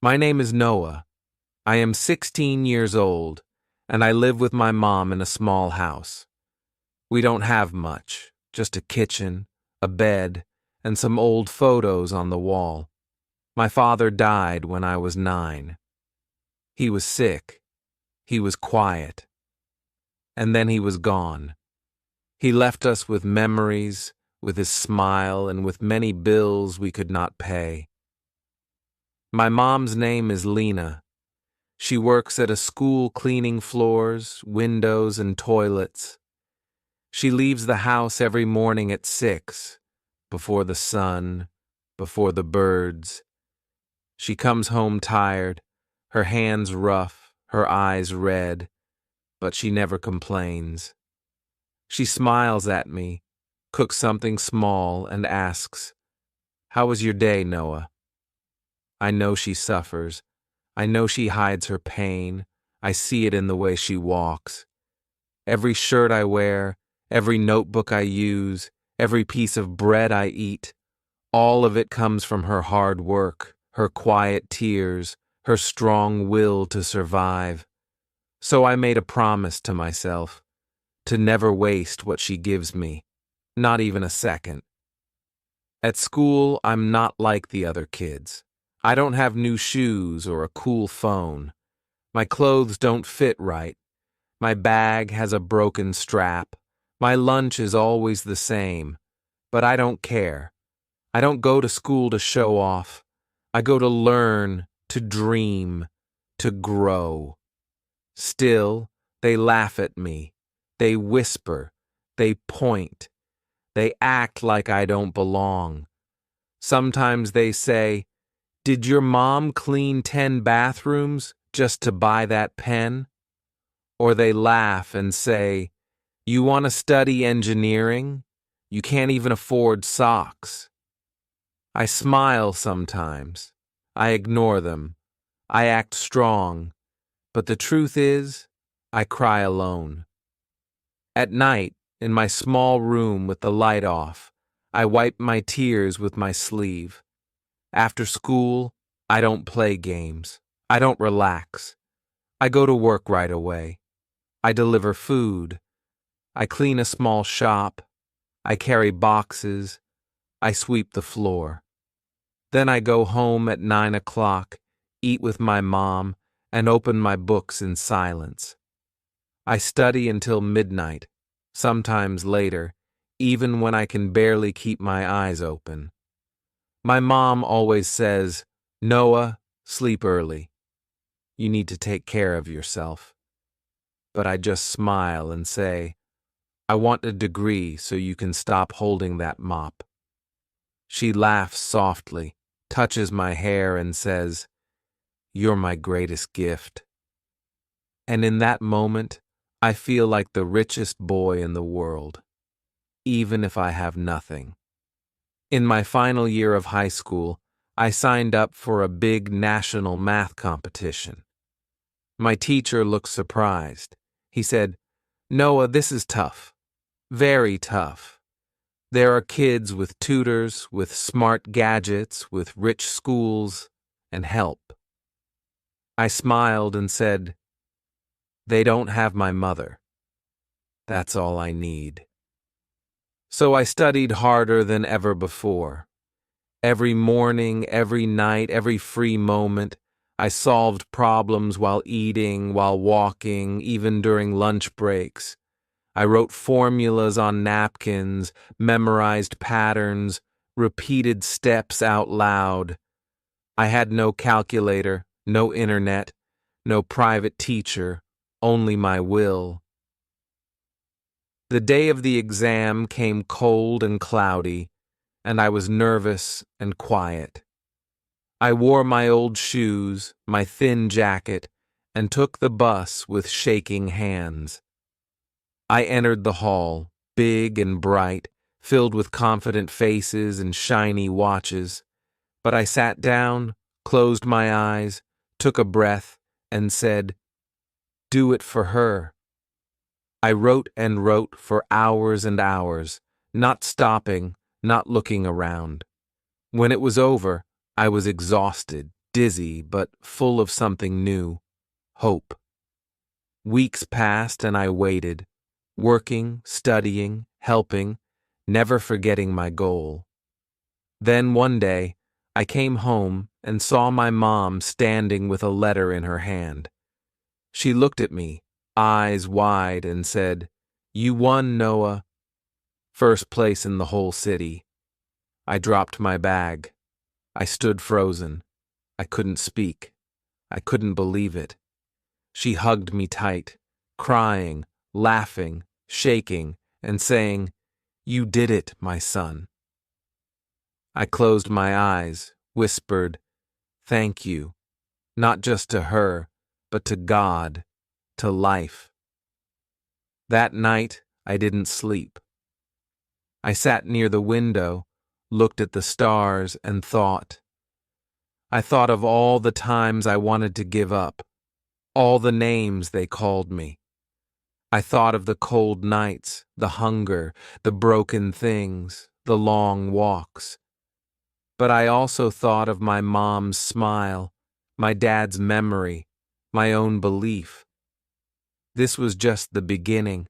My name is Noah. I am 16 years old, and I live with my mom in a small house. We don't have much, just a kitchen, a bed, and some old photos on the wall. My father died when I was 9. He was sick. He was quiet. And then he was gone. He left us with memories, with his smile, and with many bills we could not pay. My mom's name is Lena. She works at a school cleaning floors, windows, and toilets. She leaves the house every morning at 6, before the sun, before the birds. She comes home tired, her hands rough, her eyes red, but she never complains. She smiles at me, cooks something small, and asks, "How was your day, Noah?" I know she suffers. I know she hides her pain. I see it in the way she walks. Every shirt I wear, every notebook I use, every piece of bread I eat, all of it comes from her hard work, her quiet tears, her strong will to survive. So I made a promise to myself, to never waste what she gives me, not even a second. At school, I'm not like the other kids. I don't have new shoes or a cool phone. My clothes don't fit right. My bag has a broken strap. My lunch is always the same. But I don't care. I don't go to school to show off. I go to learn, to dream, to grow. Still, they laugh at me. They whisper. They point. They act like I don't belong. Sometimes they say, "Did your mom clean 10 bathrooms just to buy that pen?" Or they laugh and say, "You want to study engineering? You can't even afford socks." I smile sometimes. I ignore them. I act strong. But the truth is, I cry alone. At night, in my small room with the light off, I wipe my tears with my sleeve. After school, I don't play games. I don't relax. I go to work right away. I deliver food. I clean a small shop. I carry boxes. I sweep the floor. Then I go home at 9 o'clock, eat with my mom, and open my books in silence. I study until midnight, sometimes later, even when I can barely keep my eyes open. My mom always says, "Noah, sleep early. You need to take care of yourself." But I just smile and say, "I want a degree so you can stop holding that mop." She laughs softly, touches my hair, and says, "You're my greatest gift." And in that moment, I feel like the richest boy in the world, even if I have nothing. In my final year of high school, I signed up for a big national math competition. My teacher looked surprised. He said, "Noah, this is tough. Very tough. There are kids with tutors, with smart gadgets, with rich schools, and help." I smiled and said, "They don't have my mother. That's all I need." So I studied harder than ever before. Every morning, every night, every free moment, I solved problems while eating, while walking, even during lunch breaks. I wrote formulas on napkins, memorized patterns, repeated steps out loud. I had no calculator, no internet, no private teacher, only my will. The day of the exam came cold and cloudy, and I was nervous and quiet. I wore my old shoes, my thin jacket, and took the bus with shaking hands. I entered the hall, big and bright, filled with confident faces and shiny watches. But I sat down, closed my eyes, took a breath, and said, "Do it for her." I wrote and wrote for hours and hours, not stopping, not looking around. When it was over, I was exhausted, dizzy but full of something new, hope. Weeks passed and I waited, working, studying, helping, never forgetting my goal. Then one day, I came home and saw my mom standing with a letter in her hand. She looked at me, eyes wide, and said, "You won, Noah. First place in the whole city." I dropped my bag. I stood frozen. I couldn't speak. I couldn't believe it. She hugged me tight, crying, laughing, shaking, and saying, "You did it, my son." I closed my eyes, whispered, "Thank you," not just to her, but to God, to life. That night, I didn't sleep. I sat near the window, looked at the stars, and thought. I thought of all the times I wanted to give up, all the names they called me. I thought of the cold nights, the hunger, the broken things, the long walks. But I also thought of my mom's smile, my dad's memory, my own belief. This was just the beginning,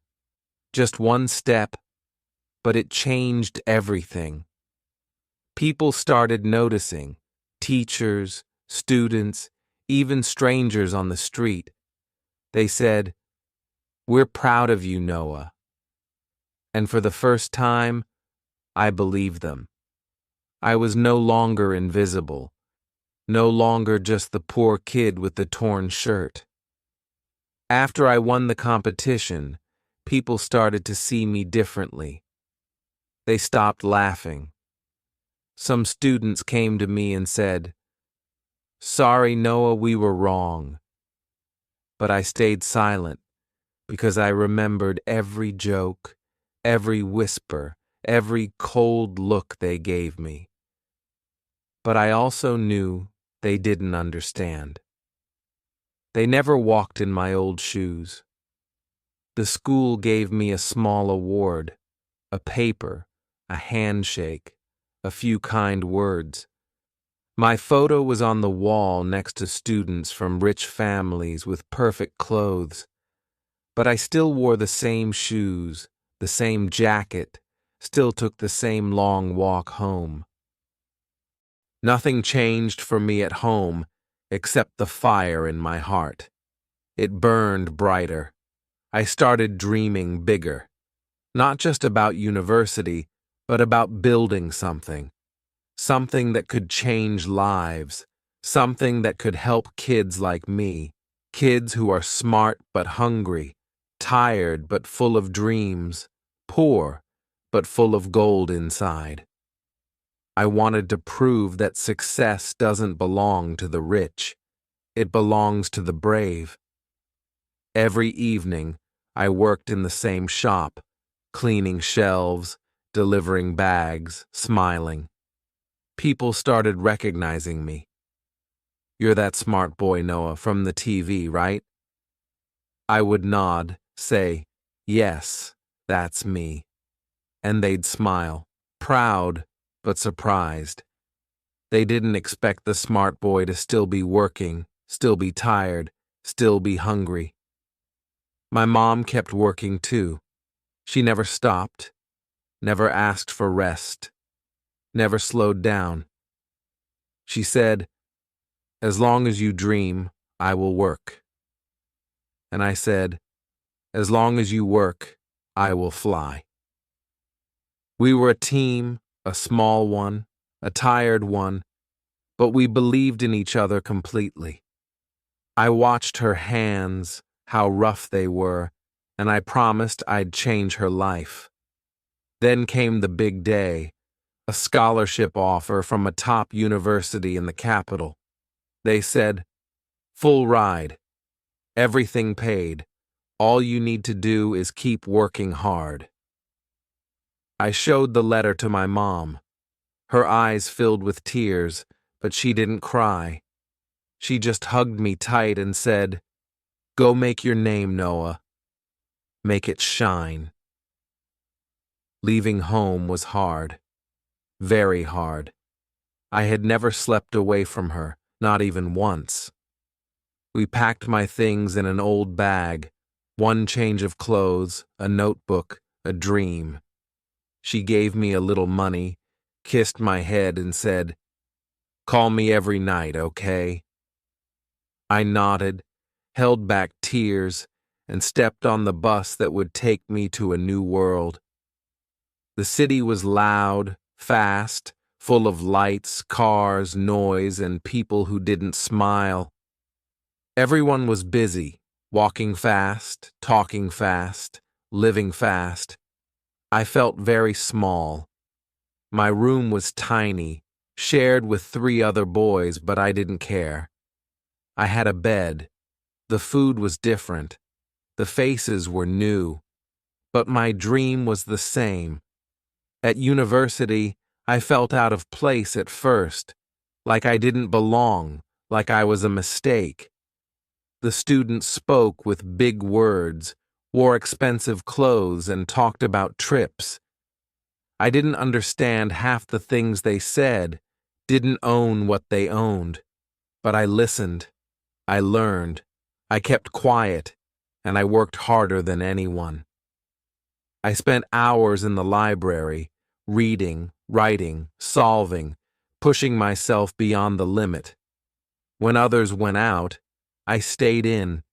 just one step, but it changed everything. People started noticing, teachers, students, even strangers on the street. They said, "We're proud of you, Noah." And for the first time, I believed them. I was no longer invisible, no longer just the poor kid with the torn shirt. After I won the competition, people started to see me differently. They stopped laughing. Some students came to me and said, "Sorry, Noah, we were wrong." But I stayed silent because I remembered every joke, every whisper, every cold look they gave me. But I also knew they didn't understand. They never walked in my old shoes. The school gave me a small award, a paper, a handshake, a few kind words. My photo was on the wall next to students from rich families with perfect clothes, but I still wore the same shoes, the same jacket, still took the same long walk home. Nothing changed for me at home except the fire in my heart. It burned brighter. I started dreaming bigger, not just about university, but about building something. Something that could change lives, something that could help kids like me, kids who are smart but hungry, tired but full of dreams, poor but full of gold inside. I wanted to prove that success doesn't belong to the rich. It belongs to the brave. Every evening, I worked in the same shop, cleaning shelves, delivering bags, smiling. People started recognizing me. "You're that smart boy, Noah, from the TV, right?" I would nod, say, "Yes, that's me." And they'd smile, proud but surprised. They didn't expect the smart boy to still be working, still be tired, still be hungry. My mom kept working too. She never stopped, never asked for rest, never slowed down. She said, "As long as you dream, I will work." And I said, "As long as you work, I will fly." We were a team, a small one, a tired one, but we believed in each other completely. I watched her hands, how rough they were, and I promised I'd change her life. Then came the big day, a scholarship offer from a top university in the capital. They said, "Full ride, everything paid. All you need to do is keep working hard." I showed the letter to my mom. Her eyes filled with tears, but she didn't cry. She just hugged me tight and said, "Go make your name, Noah. Make it shine." Leaving home was hard, very hard. I had never slept away from her, not even once. We packed my things in an old bag, one change of clothes, a notebook, a dream. She gave me a little money, kissed my head, and said, "Call me every night, okay?" I nodded, held back tears, and stepped on the bus that would take me to a new world. The city was loud, fast, full of lights, cars, noise, and people who didn't smile. Everyone was busy, walking fast, talking fast, living fast. I felt very small. My room was tiny, shared with 3 other boys, but I didn't care. I had a bed. The food was different. The faces were new. But my dream was the same. At university, I felt out of place at first, like I didn't belong, like I was a mistake. The students spoke with big words, wore expensive clothes, and talked about trips. I didn't understand half the things they said, didn't own what they owned. But I listened. I learned. I kept quiet, and I worked harder than anyone. I spent hours in the library, reading, writing, solving, pushing myself beyond the limit. When others went out, I stayed in,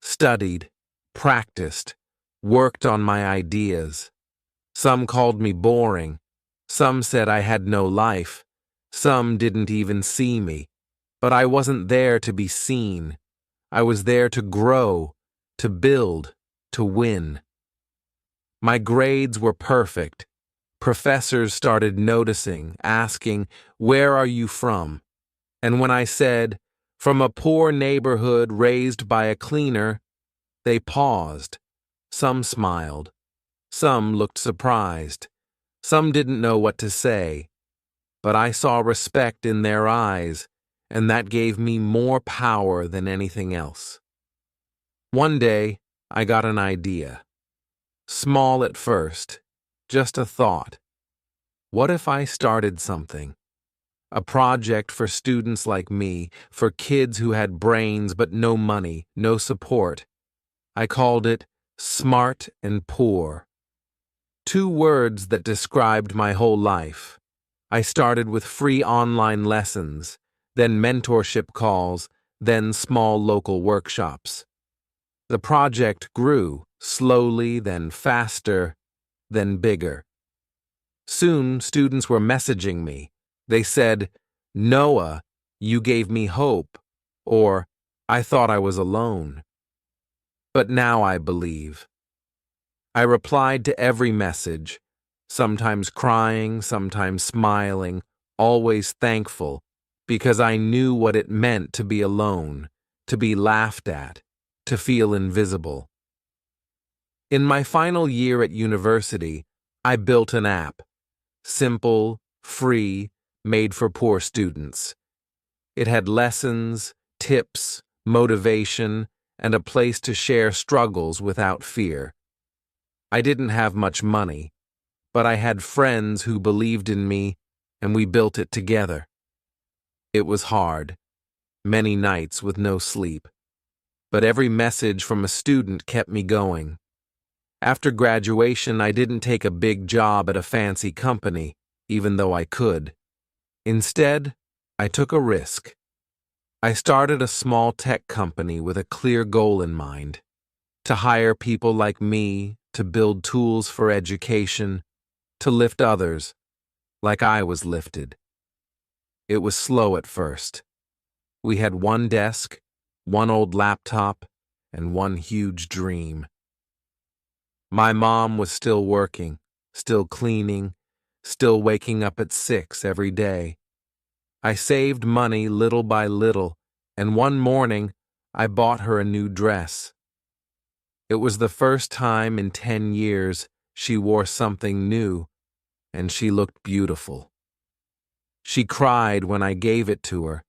studied, practiced, worked on my ideas. Some called me boring. Some said I had no life. Some didn't even see me. But I wasn't there to be seen. I was there to grow, to build, to win. My grades were perfect. Professors started noticing, asking, "Where are you from?" And when I said, "From a poor neighborhood raised by a cleaner," they paused. Some smiled. Some looked surprised. Some didn't know what to say. But I saw respect in their eyes, and that gave me more power than anything else. One day, I got an idea. Small at first, just a thought. What if I started something? A project for students like me, for kids who had brains but no money, no support. I called it Smart and Poor. 2 words that described my whole life. I started with free online lessons, then mentorship calls, then small local workshops. The project grew, slowly, then faster, then bigger. Soon, students were messaging me. They said, "Noah, you gave me hope," or "I thought I was alone." But now I believe. I replied to every message, sometimes crying, sometimes smiling, always thankful, because I knew what it meant to be alone, to be laughed at, to feel invisible. In my final year at university, I built an app. Simple, free, made for poor students. It had lessons, tips, motivation, and a place to share struggles without fear. I didn't have much money, but I had friends who believed in me, and we built it together. It was hard, many nights with no sleep, but every message from a student kept me going. After graduation, I didn't take a big job at a fancy company, even though I could. Instead, I took a risk. I started a small tech company with a clear goal in mind: to hire people like me, to build tools for education, to lift others, like I was lifted. It was slow at first. We had one desk, one old laptop, and one huge dream. My mom was still working, still cleaning, still waking up at 6 every day. I saved money little by little, and one morning I bought her a new dress. It was the first time in 10 years she wore something new, and she looked beautiful. She cried when I gave it to her,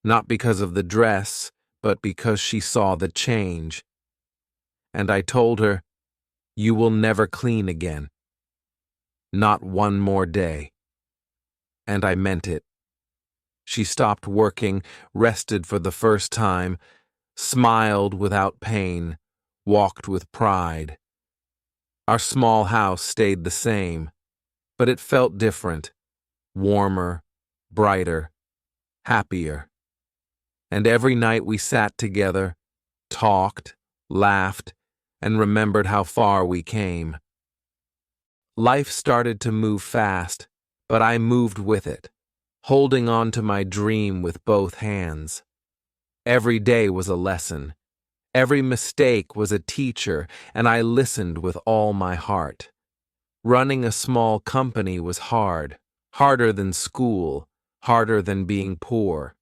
not because of the dress, but because she saw the change. And I told her, "You will never clean again. Not one more day." And I meant it. She stopped working, rested for the first time, smiled without pain, walked with pride. Our small house stayed the same, but it felt different, warmer, brighter, happier. And every night we sat together, talked, laughed, and remembered how far we came. Life started to move fast, but I moved with it, holding on to my dream with both hands. Every day was a lesson. Every mistake was a teacher, and I listened with all my heart. Running a small company was hard, harder than school, harder than being poor.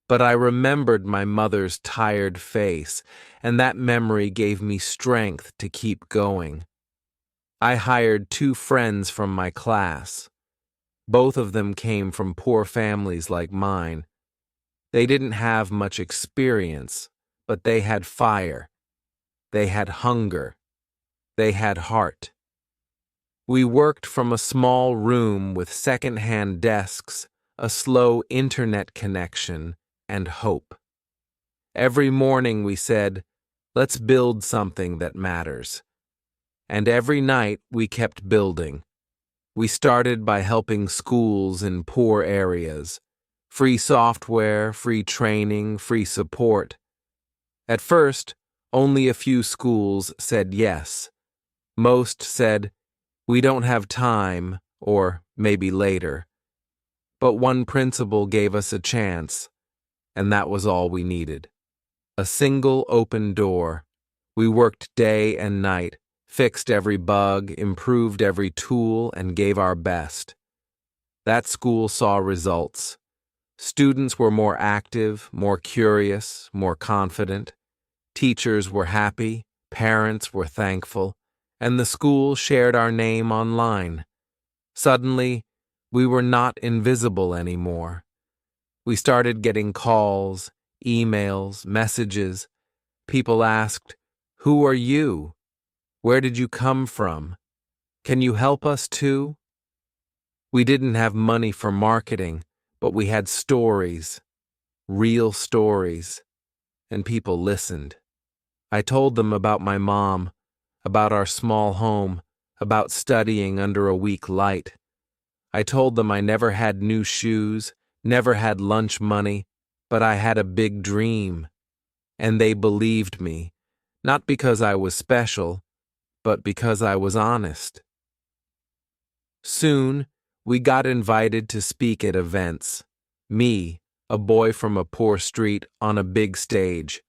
But I remembered my mother's tired face, and that memory gave me strength to keep going. I hired 2 friends from my class. Both of them came from poor families like mine. They didn't have much experience, but they had fire. They had hunger. They had heart. We worked from a small room with second-hand desks, a slow internet connection, and hope. Every morning we said, "Let's build something that matters." And every night we kept building. We started by helping schools in poor areas. Free software, free training, free support. At first, only a few schools said yes. Most said, "We don't have time," or maybe later. But one principal gave us a chance, and that was all we needed. A single open door. We worked day and night, fixed every bug, improved every tool, and gave our best. That school saw results. Students were more active, more curious, more confident. Teachers were happy, parents were thankful, and the school shared our name online. Suddenly, we were not invisible anymore. We started getting calls, emails, messages. People asked, "Who are you? Where did you come from? Can you help us too?" We didn't have money for marketing, but we had stories, real stories, and people listened. I told them about my mom, about our small home, about studying under a weak light. I told them I never had new shoes, never had lunch money, but I had a big dream. And they believed me, not because I was special, but because I was honest. Soon, we got invited to speak at events. Me, a boy from a poor street, on a big stage.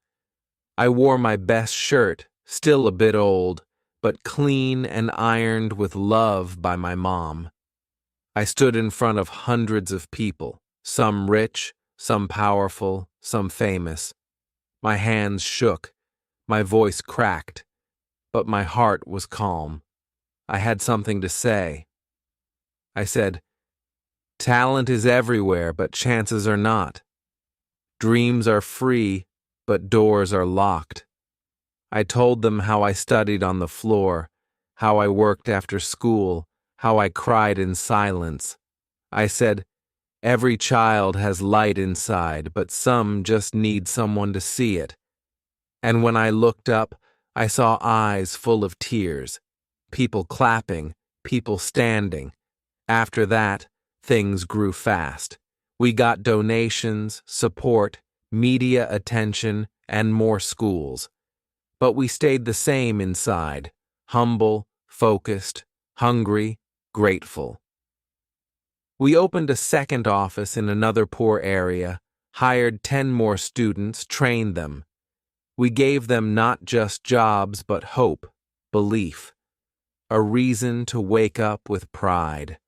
I wore my best shirt, still a bit old, but clean and ironed with love by my mom. I stood in front of hundreds of people, some rich, some powerful, some famous. My hands shook, my voice cracked, but my heart was calm. I had something to say. I said, "Talent is everywhere, but chances are not. Dreams are free, but doors are locked." I told them how I studied on the floor, how I worked after school, how I cried in silence. I said, "Every child has light inside, but some just need someone to see it." And when I looked up, I saw eyes full of tears, people clapping, people standing. After that, things grew fast. We got donations, support, media attention, and more schools. But we stayed the same inside, humble, focused, hungry, grateful. We opened a second office in another poor area, hired 10 more students, trained them. We gave them not just jobs, but hope, belief, a reason to wake up with pride.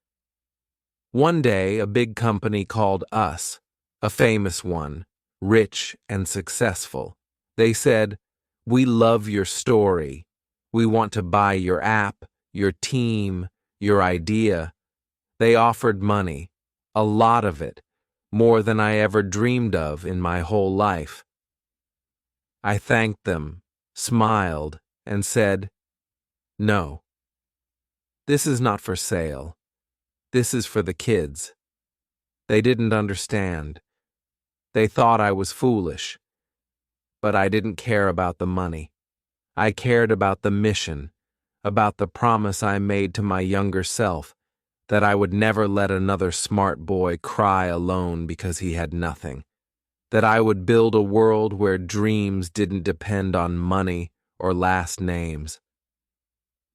One day, a big company called us, a famous one, rich and successful. They said, "We love your story. We want to buy your app, your team, your idea." They offered money, a lot of it, more than I ever dreamed of in my whole life. I thanked them, smiled, and said, "No, this is not for sale. This is for the kids." They didn't understand. They thought I was foolish. But I didn't care about the money. I cared about the mission, about the promise I made to my younger self that I would never let another smart boy cry alone because he had nothing, that I would build a world where dreams didn't depend on money or last names.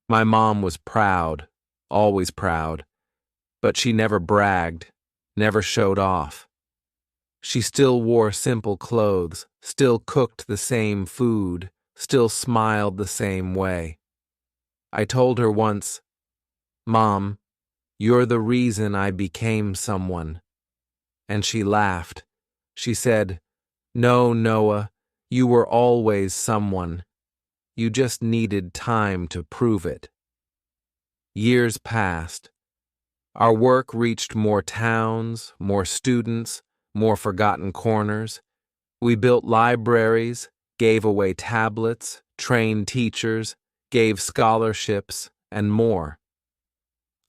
My mom was proud, always proud, but she never bragged, never showed off. She still wore simple clothes, still cooked the same food, still smiled the same way. I told her once, "Mom, you're the reason I became someone." And she laughed. She said, "No, Noah, you were always someone. You just needed time to prove it." Years passed. Our work reached more towns, more students, more forgotten corners. We built libraries, gave away tablets, trained teachers, gave scholarships, and more.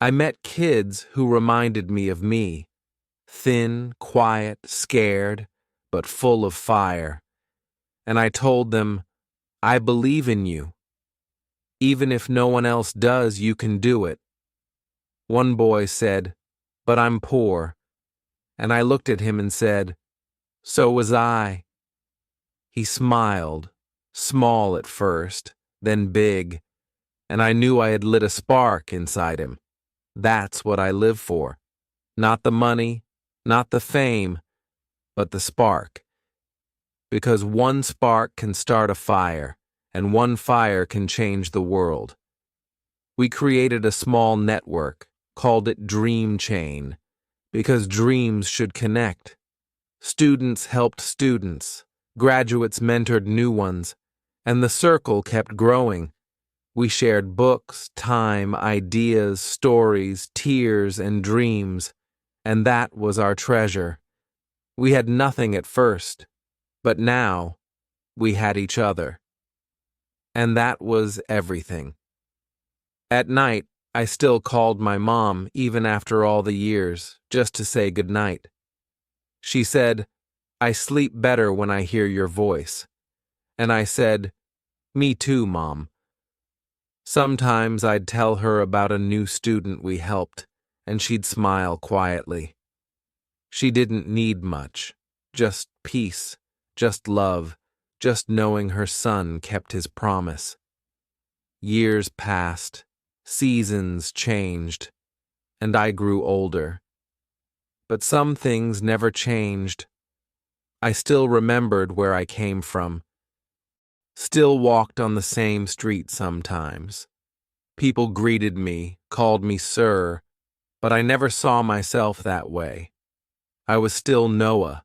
I met kids who reminded me of me, thin, quiet, scared, but full of fire. And I told them, "I believe in you. Even if no one else does, you can do it." One boy said, "But I'm poor." And I looked at him and said, "So was I." He smiled, small at first, then big, and I knew I had lit a spark inside him. That's what I live for. Not the money, not the fame, but the spark. Because one spark can start a fire, and one fire can change the world. We created a small network, called it Dream Chain, because dreams should connect. Students helped students, graduates mentored new ones, and the circle kept growing. We shared books, time, ideas, stories, tears, and dreams, and that was our treasure. We had nothing at first, but now we had each other. And that was everything. At night, I still called my mom, even after all the years, just to say goodnight. She said, "I sleep better when I hear your voice." And I said, "Me too, Mom." Sometimes I'd tell her about a new student we helped, and she'd smile quietly. She didn't need much, just peace, just love, just knowing her son kept his promise. Years passed, seasons changed, and I grew older. But some things never changed. I still remembered where I came from. Still walked on the same street sometimes. People greeted me, called me sir, but I never saw myself that way. I was still Noah,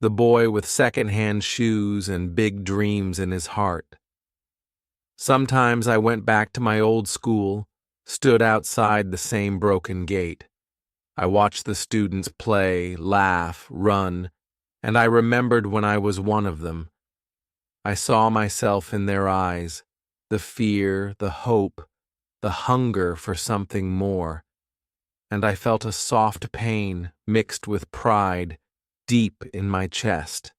the boy with second-hand shoes and big dreams in his heart. Sometimes I went back to my old school, stood outside the same broken gate. I watched the students play, laugh, run, and I remembered when I was one of them. I saw myself in their eyes, the fear, the hope, the hunger for something more, and I felt a soft pain mixed with pride deep in my chest.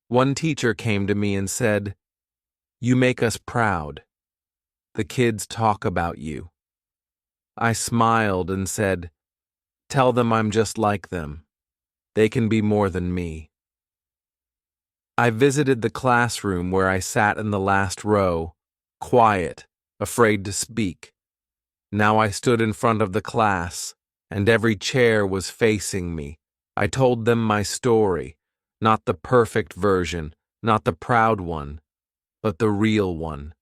One teacher came to me and said, "You make us proud. The kids talk about you." I smiled and said, "Tell them I'm just like them. They can be more than me." I visited the classroom where I sat in the last row, quiet, afraid to speak. Now I stood in front of the class, and every chair was facing me. I told them my story, not the perfect version, not the proud one, but the real one.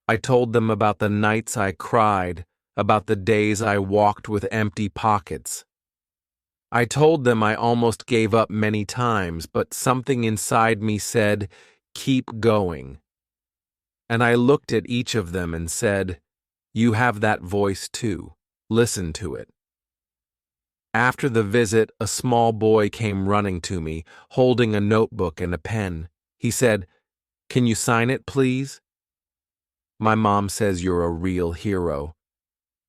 I told them about the nights I cried, about the days I walked with empty pockets. I told them I almost gave up many times, but something inside me said, "Keep going." And I looked at each of them and said, "You have that voice too. Listen to it." After the visit, a small boy came running to me, holding a notebook and a pen. He said, "Can you sign it, please?" My mom says you're a real hero.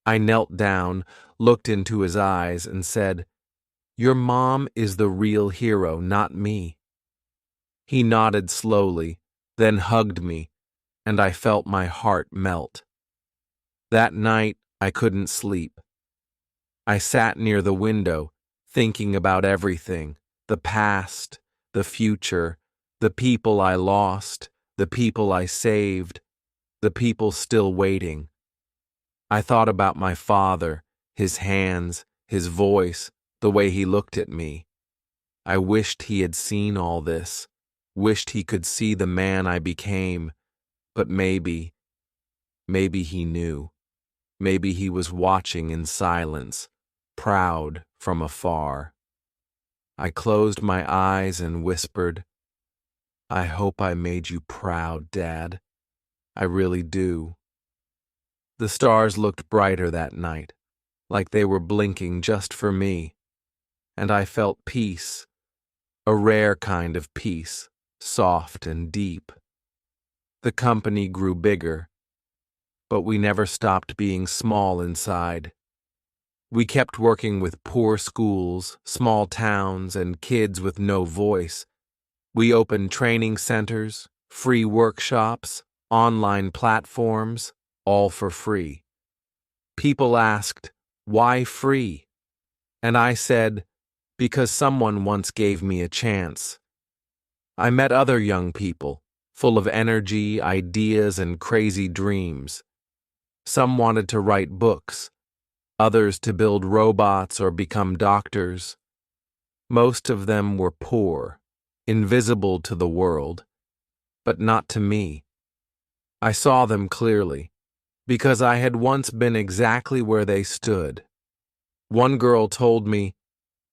I knelt down, looked into his eyes, and said, Your mom is the real hero, not me. He nodded slowly, then hugged me, and I felt my heart melt. That night, I couldn't sleep. I sat near the window, thinking about everything: the past, the future, the people I lost, the people I saved, the people still waiting. I thought about my father, his hands, his voice, the way he looked at me. I wished he had seen all this, wished he could see the man I became, but maybe he knew. Maybe he was watching in silence, proud from afar. I closed my eyes and whispered, "I hope I made you proud, Dad. I really do." The stars looked brighter that night, like they were blinking just for me, and I felt peace, a rare kind of peace, soft and deep. The company grew bigger, but we never stopped being small inside. We kept working with poor schools, small towns, and kids with no voice. We opened training centers, free workshops, online platforms, all for free. People asked, "Why free?" And I said, "Because someone once gave me a chance." I met other young people, full of energy, ideas, and crazy dreams. Some wanted to write books, others to build robots or become doctors. Most of them were poor, invisible to the world, but not to me. I saw them clearly, because I had once been exactly where they stood. One girl told me,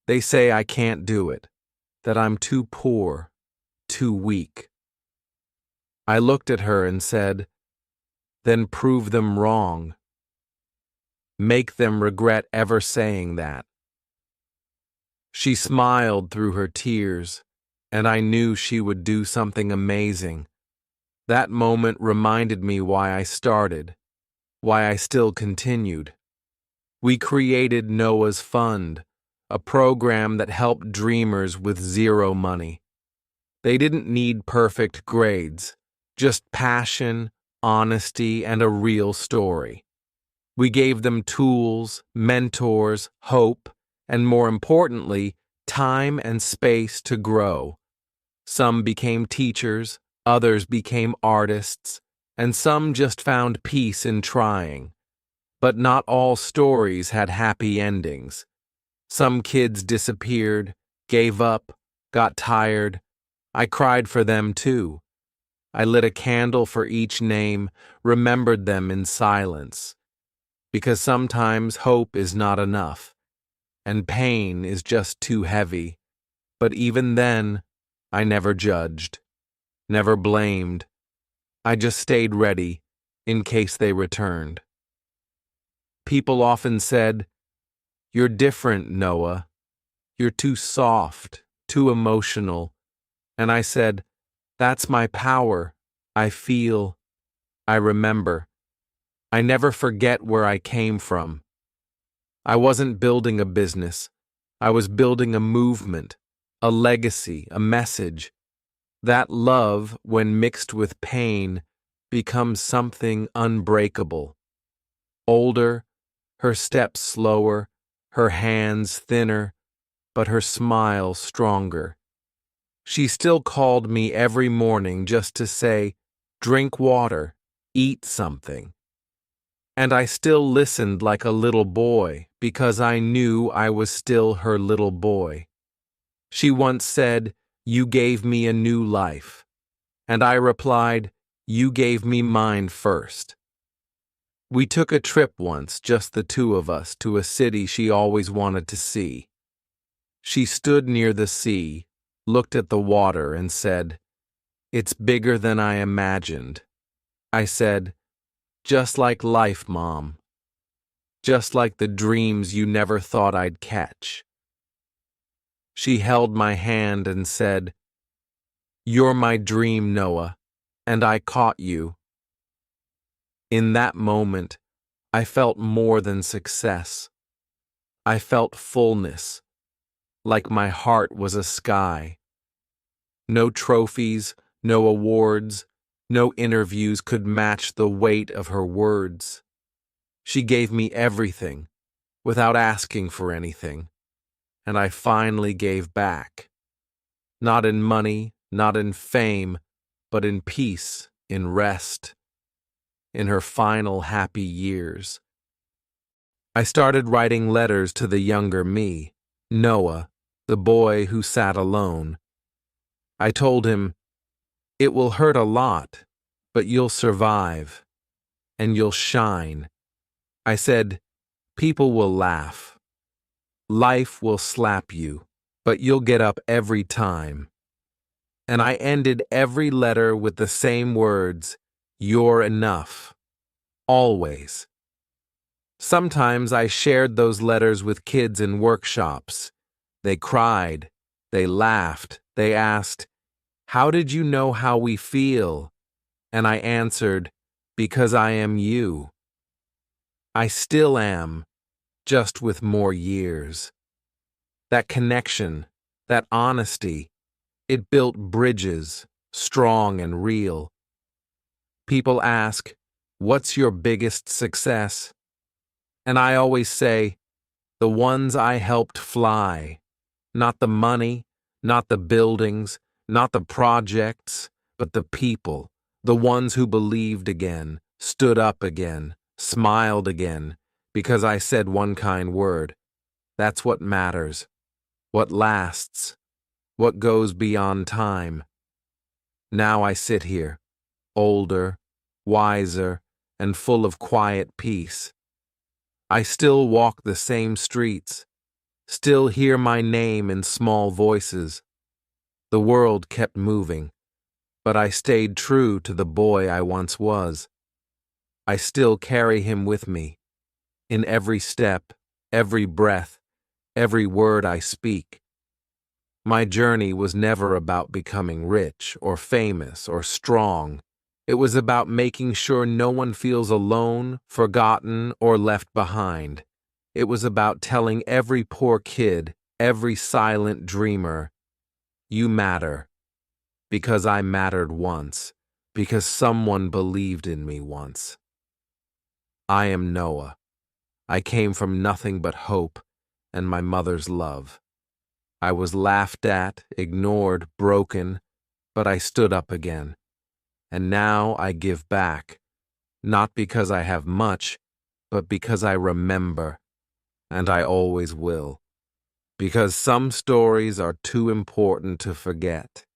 "They say I can't do it, that I'm too poor, too weak." I looked at her and said, "Then prove them wrong. Make them regret ever saying that." She smiled through her tears, and I knew she would do something amazing. That moment reminded me why I started, why I still continued. We created Noah's Fund, a program that helped dreamers with zero money. They didn't need perfect grades, just passion, honesty, and a real story. We gave them tools, mentors, hope, and more importantly, time and space to grow. Some became teachers, others became artists, and some just found peace in trying. But not all stories had happy endings. Some kids disappeared, gave up, got tired. I cried for them too. I lit a candle for each name, remembered them in silence. Because sometimes hope is not enough, and pain is just too heavy. But even then, I never judged, never blamed. I just stayed ready, in case they returned. People often said, "You're different, Noah. You're too soft, too emotional." And I said, "That's my power. I feel, I remember. I never forget where I came from." I wasn't building a business. I was building a movement, a legacy, a message. That love, when mixed with pain, becomes something unbreakable. Older, her steps slower, her hands thinner, but her smile stronger. She still called me every morning just to say, "Drink water, eat something." And I still listened like a little boy because I knew I was still her little boy. She once said, "You gave me a new life." And I replied, "You gave me mine first." We took a trip once, just the two of us, to a city she always wanted to see. She stood near the sea, looked at the water, and said, "It's bigger than I imagined." I said, "Just like life, Mom. Just like the dreams you never thought I'd catch." She held my hand and said, "You're my dream, Noah, and I caught you." In that moment, I felt more than success. I felt fullness, like my heart was a sky. No trophies, no awards, no interviews could match the weight of her words. She gave me everything, without asking for anything, and I finally gave back. Not in money, not in fame, but in peace, in rest, in her final happy years. I started writing letters to the younger me, Noah, the boy who sat alone. I told him, "It will hurt a lot, but you'll survive, and you'll shine." I said, "People will laugh. Life will slap you, but you'll get up every time." And I ended every letter with the same words, "You're enough." Always. Sometimes I shared those letters with kids in workshops. They cried, they laughed, they asked, "How did you know how we feel?" And I answered, "Because I am you." I still am, just with more years. That connection, that honesty, it built bridges, strong and real. People ask, "What's your biggest success?" And I always say, "The ones I helped fly. Not the money, not the buildings, not the projects, but the people, the ones who believed again, stood up again, smiled again, because I said one kind word. That's what matters, what lasts, what goes beyond time." Now I sit here, older, wiser, and full of quiet peace. I still walk the same streets, still hear my name in small voices. The world kept moving, but I stayed true to the boy I once was. I still carry him with me, in every step, every breath, every word I speak. My journey was never about becoming rich or famous or strong. It was about making sure no one feels alone, forgotten, or left behind. It was about telling every poor kid, every silent dreamer, "You matter, because I mattered once, because someone believed in me once." I am Noah. I came from nothing but hope and my mother's love. I was laughed at, ignored, broken, but I stood up again. And now I give back, not because I have much, but because I remember, and I always will. Because some stories are too important to forget.